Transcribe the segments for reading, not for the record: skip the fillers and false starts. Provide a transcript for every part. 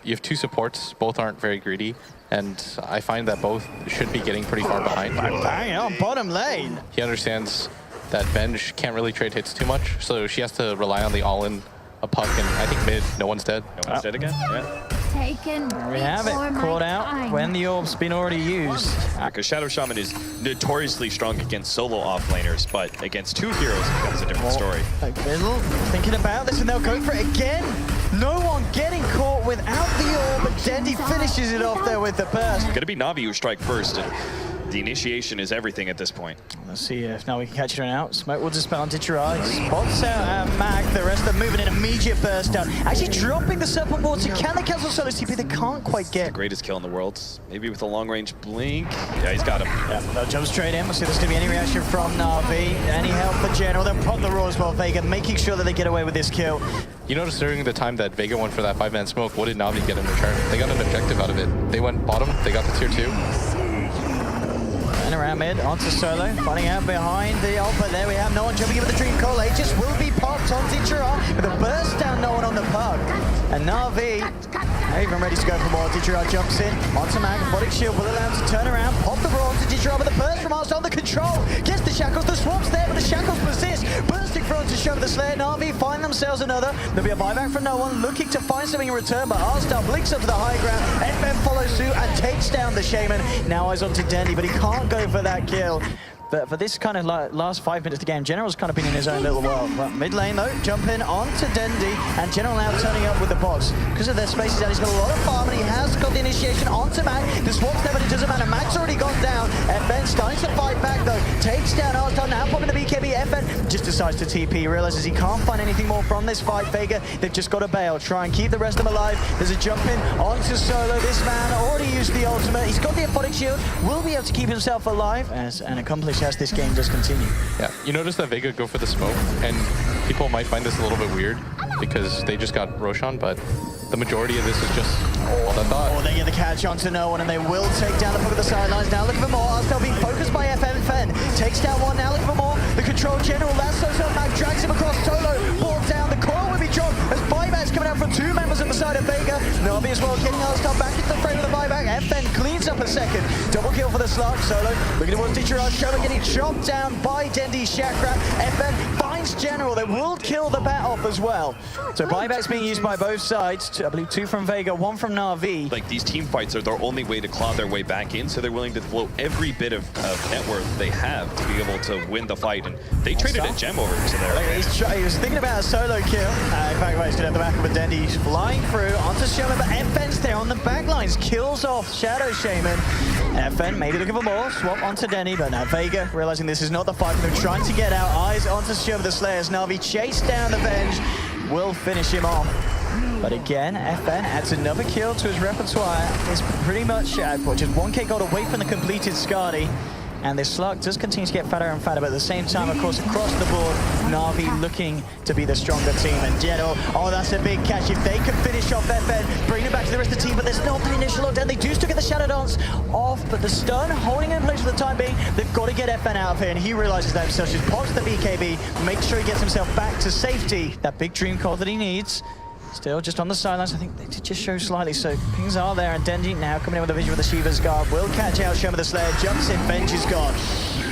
you have two supports, both aren't very greedy, and I find that both should be getting pretty far behind. Bang on bottom lane. He understands that Benj can't really trade hits too much, so she has to rely on the all-in, a puck, and I think mid, no one's dead. No one's dead again? Yeah. We have it caught out when the orb's been already used. Because Shadow Shaman is notoriously strong against solo offlaners, but against two heroes it becomes a different story. Bizzle thinking about this, and they'll go for it again. No one getting caught without the orb, but Dendi finishes it off there with the burst. Gonna be NAVI who strike first, and the initiation is everything at this point. Let's see if now we can catch it out. Smoke will dispel on Ditcherai. Spots out Mag. The rest of them moving in immediate burst down. Actually dropping the Serpent Water. Can they cancel Solo's TP? They can't quite get. The greatest kill in the world. Maybe with a long range blink. Yeah, he's got him. Yeah, they'll jump straight in. We'll see if there's going to be any reaction from NAVI. Any help for General? They'll pop the roar as well, VEGA, making sure that they get away with this kill. You notice during the time that VEGA went for that 5-man smoke, what did NAVI get in return? They got an objective out of it. They went bottom, they got the tier 2. And around mid, onto Solo, finding out behind the ult, but there we have no one jumping in with the Dream Coil. Aegis will be popped on Ditcherai with a burst down, no one on the puck. And NAVI, not even ready to go for more. Ditcherai jumps in, onto Mag, Bodic Shield will allow him to turn around, pop the roar onto Ditcherai with a burst from Arsenal, the control, gets the Shackles, the swap's there, but the Shackles persist, bursting front to show the Slayer. NAVI find themselves another, there'll be a buyback from no one, looking to find something in return, but Arstar blinks up to the high ground, FM follows suit and takes down the Shaman. Now eyes onto Dendi, but he can't go for that kill. But for this kind of last 5 minutes of the game, General's kind of been in his own little world. Well, mid lane though, jumping onto Dendi, and General now turning up with the box. Because of their spaces out, he's got a lot of farm, and he has got the initiation onto Mag. The swap's there, but it doesn't matter. Mag's already gone down. FN starting to fight back though. Takes down Arstar, now popping the BKB. FN just decides to TP, realizes he can't find anything more from this fight. VEGA, they've just got to bail, try and keep the rest of them alive. There's a jump in onto Solo. This man already used the ultimate. He's got the Aphotic Shield, will be able to keep himself alive as an accomplish as this game does continue. Yeah, you notice that VEGA go for the smoke, and people might find this a little bit weird because they just got Roshan, but the majority of this is just all that thought. Oh, they get the catch onto no one, and they will take down the puck of the sidelines. Now looking for more. Arstel being focused by FN. Takes down one, now looking for more. The control General, that's so Mag drags him across Solo. Brought down, the coil will be dropped as buybacks coming out from two members at the side of VEGA. NAVI as well, getting Arstel back into the frame with the buyback. FN cleans up a second. Double kill for the Slark. Solo looking towards Ditcherai. Shower getting chopped down by Dendi Chakra. FN finds General. They will kill the bat off as well. So buybacks being used by both sides. I believe 2 from VEGA, 1 from NAVI. Like, these team fights are their only way to claw their way back in, so they're willing to blow every bit of net worth they have to be able to win the fight. And they traded a gem over to there. He was thinking about a solo kill. In fact, he's going to have the back of a Dendi. He's flying through onto Shaman, but FN's there on the back lines. Kills off Shadow Shaman. FN maybe looking for more. Swap onto Dendi, but now VEGA, realizing this is not the fight. They're trying to get out. Eyes onto Shaman the Slayers. NAVI chase down the Venge. Will finish him off. But again, FN adds another kill to his repertoire. It's pretty much just 1k gold away from the completed Skadi. And this Slark does continue to get fatter and fatter, but at the same time, of course, across the board, NAVI looking to be the stronger team. And General, oh, that's a big catch. If they can finish off FN, bring it back to the rest of the team, but there's not the initial lockdown. They do still get the Shadow Dance off, but the stun holding in place for the time being. They've got to get FN out of here, and he realizes that himself. Just pops the BKB, makes sure he gets himself back to safety. That big Dream Coil that he needs. Still just on the sidelines. I think they did just show slightly, so pings are there, and Dendi now coming in with a vision with the Shiva's Guard. Will catch out Shaman the Slayer, jumps in, Venge is gone.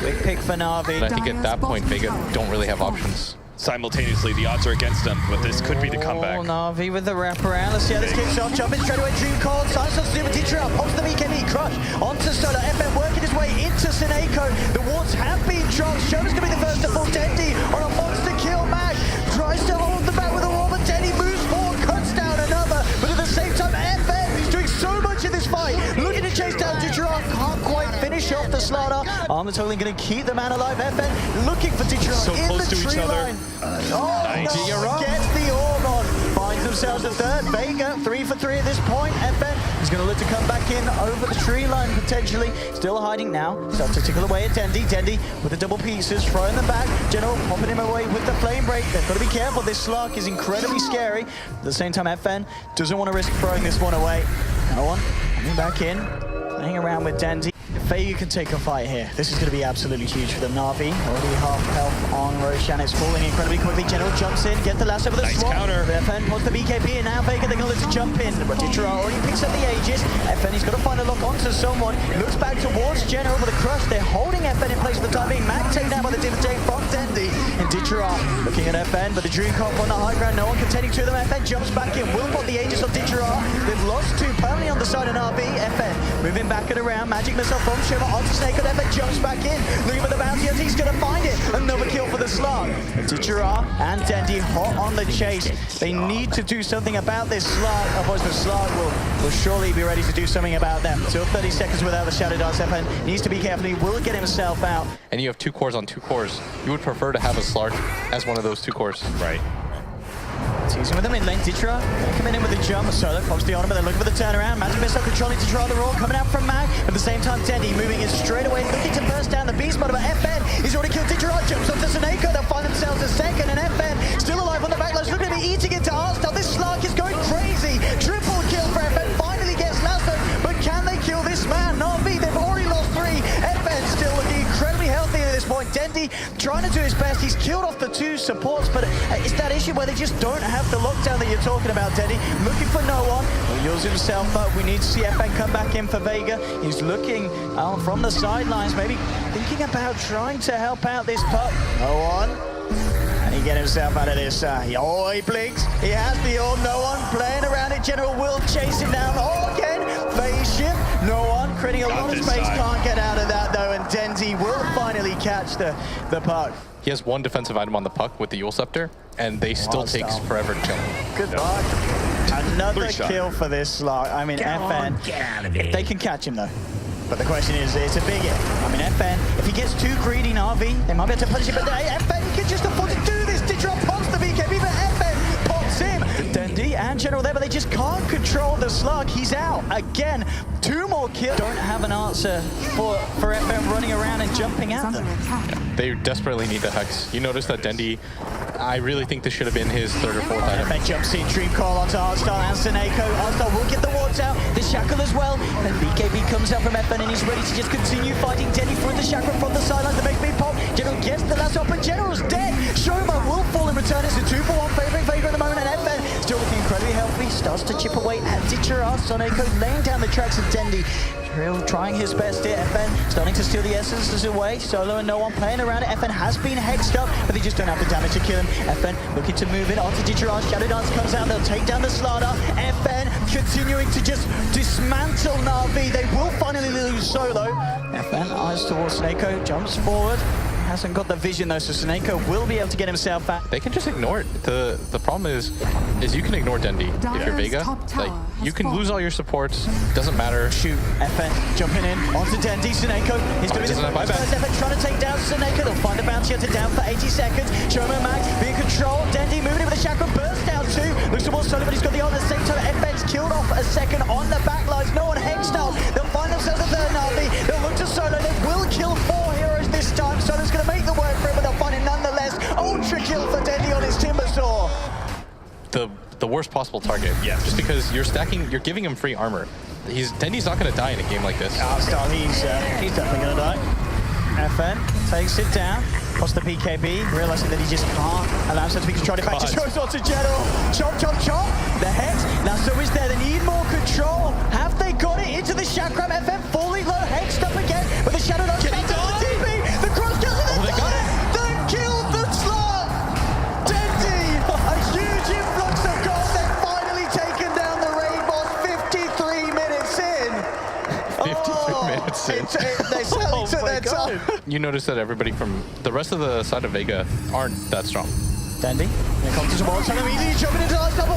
Quick pick for NAVI. And I think at that point, VEGA don't really have options. Simultaneously, the odds are against them, but this could be the comeback. Oh, NAVI with the wraparound. Let's see how this kicks off. Jumping straight away, Dream Coil. Silence on Super Ditcherai. Pops the BKB. Crush onto Solo. FN working his way into Sineko. The wards have been dropped. Shaman's going to be the first to fall. Dendi on a monster kill. Mag tries to hold the back with a wall, but Dendi moves forward, cuts down another. But at the same time, FN is doing so much in this fight. Looking to chase down Ditcherai. Can't quite finish off the Slaughter. Armor totally going to keep the man alive. FN looking for Ditcherai so in close the to each tree other. line. Oh, Nice. no, gets the orb on. Finds themselves a third. VEGA, 3 for 3 at this point. FN is going to look to come back in over the tree line, potentially. Still hiding now. Starts to tickle away at Dendi. Dendi with the double pieces, throwing them back. General popping him away with the flame break. They've got to be careful. This Slark is incredibly scary. At the same time, FN doesn't want to risk throwing this one away. No one coming back in, playing around with Dendi. If VEGA can take a fight here, this is going to be absolutely huge for them. NAVI already half health on Roshan. It's falling incredibly quickly. General jumps in, get the lasso with a Nice swap. counter. FN puts the BKB in now. VEGA, they're going to look to jump in. But Ditra already picks up the Aegis. FN, he's got to find a lock onto someone. Looks back towards General with a crush. They're holding FN in place for the time being. Mag taken down by the Dendi from Dendi. And Ditra looking at FN, but the Dream Cop on the high ground. No one contending to them. FN jumps back in. Will put the Aegis on Ditra. They've lost two permanently on the side of NAVI. FN moving back and around. Magic missile from Shimmer onto Snake, and FN jumps back in. Looking for the bounty as he's going to find it. Another kill for the Slark. Ditra and Dendi hot on the chase. They need to do something about this Slark. Otherwise the Slark will surely be ready to do something about them. Still 30 seconds without the Shadow Dance. FN needs to be careful. He will get himself out. And you have 2 cores on 2 cores. You would prefer to have a Slark as one of those 2 cores. Right. Teasing with them in lane. Ditra coming in with the jump. Solo pops the Ottoman. They're looking for the turnaround. Magic missile controlling Ditra. The roll coming out from Mag. At the same time, Dendi moving in straight away, looking to burst down the beast mode. But FN, he's already killed Ditra. Jumps onto Seneko. They'll find themselves a second. And FN still alive on the backline. Looking to be eating into Arsenal. This Slark is going crazy. Triple kill for FN. Finally gets Lasso. But can they kill this man? NAVI, they've already lost 3. FN still looking incredibly healthy at this point. Dendi trying to do his best. He's killed off the 2 supports, but it's that issue where they just don't have the lockdown that you're talking about, Dendi. Looking for no one. He heals himself up. We need to see FN come back in for VEGA. He's looking from the sidelines, maybe thinking about trying to help out this pup. No one. And he get himself out of this. Oh, he blinks. He has the orb. No one playing around it. General will chase him down. Oh, again. Phase shift. No one. Creating a lot of space. Can't get out of that, though. And Dendi will finally catch the puck. He has 1 defensive item on the puck with the Yule Scepter, and they still takes forever to kill him. Good luck. Another kill for this Slark. I mean, FN, if they can catch him, though. But the question is, it's a big if. I mean, FN, if he gets too greedy, NAVI, they might be able to punish him, but FN can just afford to do this. Ditra pops the BKB, but FN pops him. Dendi and General there, but they just can't control the Slark. He's out again. 2 more kills. Don't have an answer for FN running around and jumping at them. They desperately need the Hex. You notice that Dendi, I really think this should have been his 3rd or 4th item. FN jumps in, Dream Call onto Artstar and Seneko. Artstar will get the wards out, the Shackle as well. And BKB comes out from FN and he's ready to just continue fighting Dendi through the Shackle from the sidelines. The big pop. General gets the last up, and General's dead. Shoma will fall in return. It's a 2-for-1 favoring VEGA at the moment, and FN still looking incredibly healthy. Starts to chip away at Ditra. Seneko laying down the tracks of Dendi. Real trying his best here. FN starting to steal the essences away. Solo and no one playing around it. FN has been hexed up, but they just don't have the damage to kill him. FN looking to move in onto Ditra. Shadow Dance comes out. They'll take down the Slark. FN continuing to just dismantle NAVI. They will finally lose Solo. FN eyes towards Seneko, jumps forward. Hasn't got the vision though, so Seneko will be able to get himself back. They can just ignore it. The problem is you can ignore Dendi if you're VEGA. Like, you can lose all your supports, doesn't matter. Shoot, FN jumping in onto Dendi. Seneko is doing his first effort, trying to take down Seneko. They'll find the bounty hunter down for 80 seconds. Shoma Mag being controlled. Dendi moving in with the shackle, burst down 2. Looks towards Solo, but he's got the ult at the same time. FN's killed off a second on the backlines. No one hexed out. They'll find themselves a 3rd NAVI. They'll look to Solo. They will kill 4 heroes this time. Solo's going to make the work for it, but they'll find it nonetheless. Ultra kill for Dendi on his Timber Saw. The worst possible target. Yeah. Just because you're giving him free armor. Dendi's not going to die in a game like this. Star, he's definitely going to die. FN takes it down, pops the PKB, realizing that he just can't allow himself to be controlled. In fact, just goes on to General. Chop, chop, chop. The hex. Lasso is there. They need more control. Have they got it into the Chakram? FN fully low, hexed up again, but the Shadow Dance comes to the TP. The cross kills and they got it. They've killed the Slark. Dendi, a huge influx of gold. They've finally taken down the raid boss 53 minutes in. 53 minutes in. They certainly took their time. You notice that everybody from the rest of the side of VEGA aren't that strong. Dendi, here comes the ball, so immediately jumping into the double.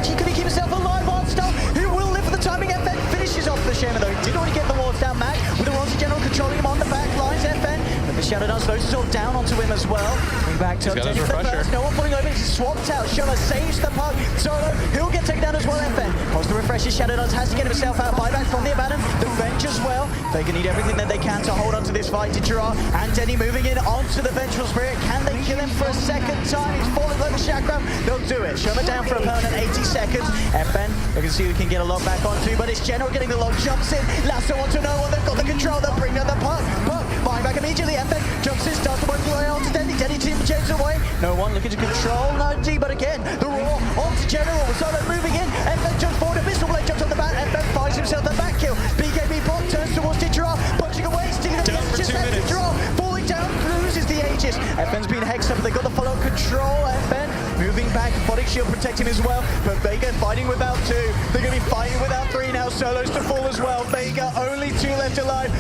Can he keep himself alive on stuff? He will live for the timing. FN finishes off the Shaman though. He did already get the wards down. Mag with the Ronzi General controlling him on the back lines. FN, but the Shadow Dance slows all down onto him as well. Bring back to Dendi for the first. No one pulling over. He's swapped out. Shoma saves the puck. Solo, he'll get taken down as well. FN holds the refreshes. Shadow Dance has to get himself out. Buyback from the Abaddon. The bench as well. They can need everything that they can to hold on to this fight. Tichira and Dendi moving in onto the Vengeful Spirit. Can they kill him for a second time? He's falling like a chakra. They'll do it. Shove it down for a permanent 80 seconds. FN, you can see who can get a lock back onto, but it's General getting the lock. Jumps in. Lasso onto no one. They've got the control. They'll bring down the puck. Buying back immediately. FN jumps in. Starts to work the way onto Dendi. Dendi team chains away. No one looking to control. No D, but again, the Raw onto General. Solo moving in. FN jumps forward. A Missile Blade jumps on the bat. FN finds himself the back kill. BKB bot turns towards Tichira. Punching away. Stealing the Down for 2 minutes. Falling down. Loses the Aegis. FN's been hexed up. They got the follow control. FN moving back. Body shield protecting as well. But Vega fighting without 2. They're going to be fighting without 3 now. Solos to fall as well. Vega only 2 left alive.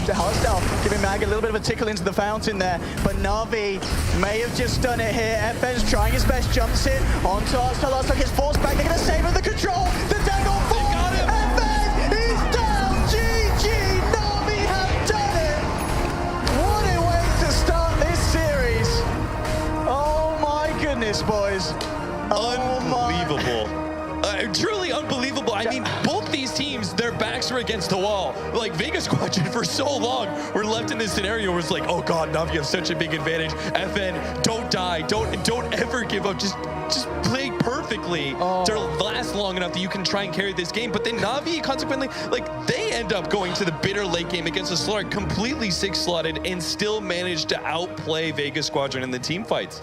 Hostile giving Mag a little bit of a tickle into the fountain there. But Navi may have just done it here. FN's trying his best. Jumps in onto Hostile. Hostile gets forced back. They're going to save him the control. The down on 4. FN is down. GG. Navi have done it. What a way to start this series. Oh my goodness, boys. Unbelievable. Truly unbelievable. I mean, both these teams, their backs are against the wall. Like, VEGA Squadron for so long were left in this scenario where it's like, oh god, Navi have such a big advantage. FN, don't die. Don't ever give up. Just play perfectly to last long enough that you can try and carry this game. But then Navi, consequently, like, they end up going to the bitter late game against the Slark, completely 6-slotted, and still managed to outplay VEGA Squadron in the team fights.